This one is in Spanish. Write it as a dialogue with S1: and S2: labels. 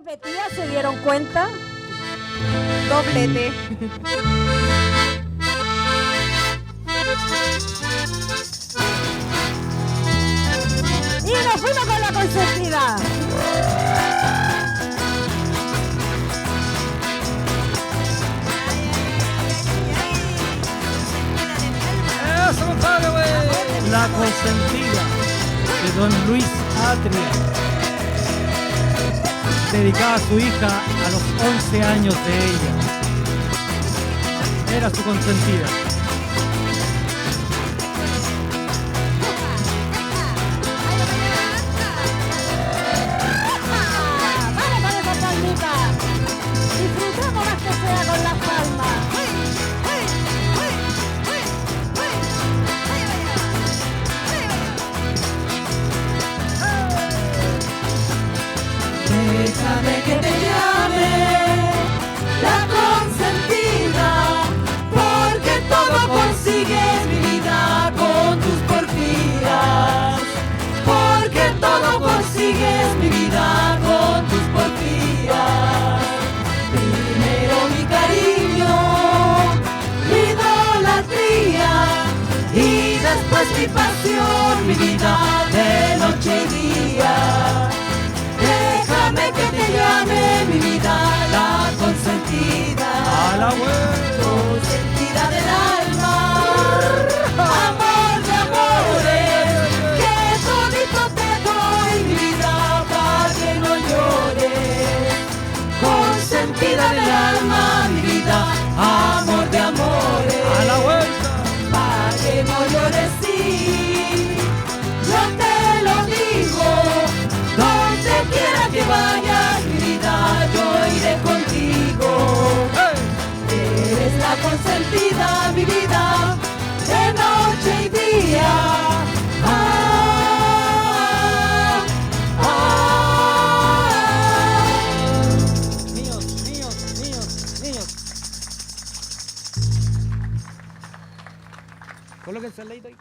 S1: repetía, ¿se dieron cuenta?
S2: Doblete.
S1: Y nos fuimos con la consentida.
S3: ¡Eso, compadre, güey! La consentida de don Luis Atria, dedicada a su hija a los 11 años de ella. Era su consentida.
S1: Vamos con esa palmita. Disfrutemos más que sea con las palmas.
S4: Déjame que te llame la consentida, porque todo consigues mi vida con tus porfías, porque todo consigues mi vida con tus porfías. Primero mi cariño, mi idolatría, y después mi pasión, mi vida de noche y día. Déjame que te llame mi vida la consentida,
S3: ¡A la vuelta!
S4: consentida del alma, amor de amores, que todito te doy mi vida para que no llores. Consentida del alma, mi vida, amor de amores,
S3: ¡A la vuelta!
S4: para que no llores, sí, yo te lo digo. Donde quiera que vayas, mi vida, yo iré contigo. Eres la consentida, mi vida, de noche y día.
S3: Niños, niños, niños, niños. Colóquense el leito ahí.